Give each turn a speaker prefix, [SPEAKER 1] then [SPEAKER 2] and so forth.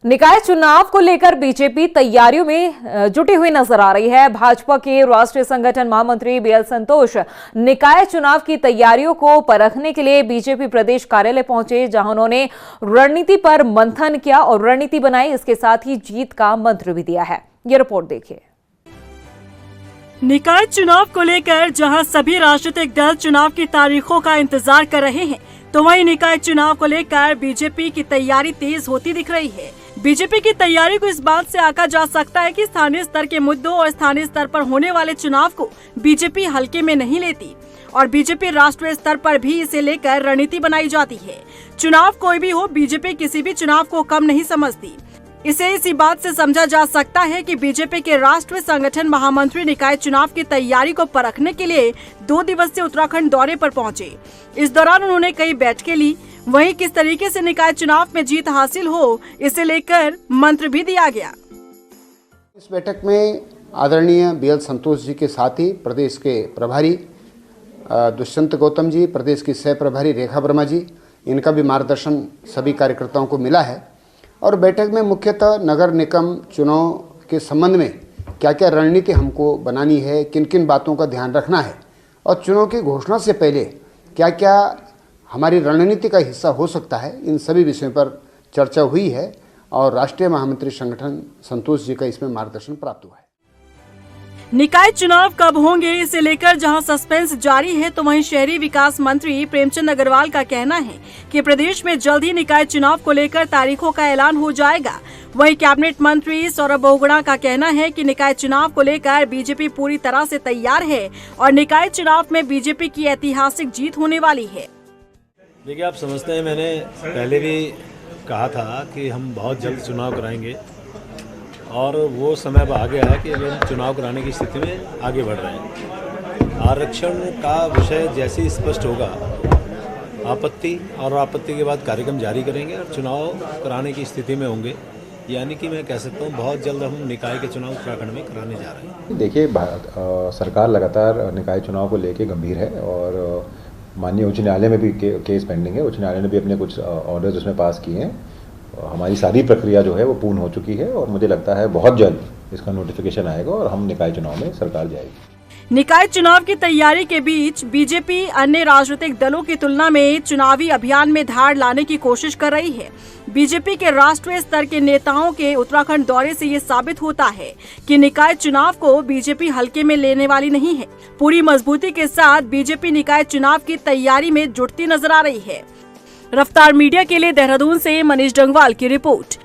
[SPEAKER 1] निकाय चुनाव को लेकर बीजेपी तैयारियों में जुटी हुई नजर आ रही है। भाजपा के राष्ट्रीय संगठन महामंत्री बीएल संतोष निकाय चुनाव की तैयारियों को परखने के लिए बीजेपी प्रदेश कार्यालय पहुंचे, जहां उन्होंने रणनीति पर मंथन किया और रणनीति बनाई। इसके साथ ही जीत का मंत्र भी दिया है। ये रिपोर्ट देखिए।
[SPEAKER 2] निकाय चुनाव को लेकर जहां सभी राजनीतिक दल चुनाव की तारीखों का इंतजार कर रहे हैं, तो वहीं निकाय चुनाव को लेकर बीजेपी की तैयारी तेज होती दिख रही है। बीजेपी की तैयारी को इस बात से आंका जा सकता है कि स्थानीय स्तर के मुद्दों और स्थानीय स्तर पर होने वाले चुनाव को बीजेपी हल्के में नहीं लेती और बीजेपी राष्ट्रीय स्तर पर भी इसे लेकर रणनीति बनाई जाती है। चुनाव कोई भी हो, बीजेपी किसी भी चुनाव को कम नहीं समझती। इसे इसी बात से समझा जा सकता है कि बीजेपी के राष्ट्रीय संगठन महामंत्री निकाय चुनाव की तैयारी को परखने के लिए 2 दिवसीय उत्तराखंड दौरे पर पहुंचे। इस दौरान उन्होंने कई बैठकें ली। वहीं किस तरीके से निकाय चुनाव में जीत हासिल हो, इसे लेकर मंत्र भी दिया गया।
[SPEAKER 3] इस बैठक में आदरणीय बीएल संतोष जी के साथ ही प्रदेश के प्रभारी दुष्यंत गौतम जी, प्रदेश की सह प्रभारी रेखा वर्मा जी, इनका भी मार्गदर्शन सभी कार्यकर्ताओं को मिला है। और बैठक में मुख्यतः नगर निगम चुनाव के संबंध में क्या क्या रणनीति हमको बनानी है, किन किन बातों का ध्यान रखना है और चुनाव की घोषणा से पहले क्या क्या हमारी रणनीति का हिस्सा हो सकता है, इन सभी विषयों पर चर्चा हुई है और राष्ट्रीय महामंत्री संगठन संतोष जी का इसमें मार्गदर्शन प्राप्त हुआ है।
[SPEAKER 2] निकाय चुनाव कब होंगे, इसे लेकर जहां सस्पेंस जारी है, तो वहीं शहरी विकास मंत्री प्रेमचंद अग्रवाल का कहना है कि प्रदेश में जल्द ही निकाय चुनाव को लेकर तारीखों का ऐलान हो जाएगा। वहीं कैबिनेट मंत्री सौरभ बहुगुणा का कहना है कि निकाय चुनाव को लेकर बीजेपी पूरी तरह से तैयार है और निकाय चुनाव में बीजेपी की ऐतिहासिक जीत होने वाली है।
[SPEAKER 4] देखिए, आप समझते हैं, मैंने पहले भी कहा था कि हम बहुत जल्द चुनाव कराएंगे और वो समय अब आ गया है कि हम चुनाव कराने की स्थिति में आगे बढ़ रहे हैं। आरक्षण का विषय जैसे ही स्पष्ट होगा, आपत्ति और आपत्ति के बाद कार्यक्रम जारी करेंगे और चुनाव कराने की स्थिति में होंगे। यानी कि मैं कह सकता हूँ बहुत जल्द हम निकाय के चुनाव उत्तराखंड में कराने जा रहे हैं।
[SPEAKER 5] देखिए, सरकार लगातार निकाय चुनाव को लेके गंभीर है और माननीय उच्च न्यायालय में भी केस पेंडिंग है। उच्च न्यायालय ने भी अपने कुछ ऑर्डर्स उसमें पास किए हैं। हमारी सारी प्रक्रिया जो है वो पूर्ण हो चुकी है और मुझे लगता है बहुत जल्द इसका नोटिफिकेशन आएगा और हम निकाय चुनाव में सरकार जाएगी।
[SPEAKER 2] निकाय चुनाव की तैयारी के बीच बीजेपी अन्य राजनीतिक दलों की तुलना में चुनावी अभियान में धार लाने की कोशिश कर रही है। बीजेपी के राष्ट्रीय स्तर के नेताओं के उत्तराखंड दौरे से ये साबित होता है कि निकाय चुनाव को बीजेपी हल्के में लेने वाली नहीं है। पूरी मजबूती के साथ बीजेपी निकाय चुनाव की तैयारी में जुटती नजर आ रही है। रफ्तार मीडिया के लिए देहरादून से मनीष डंगवाल की रिपोर्ट।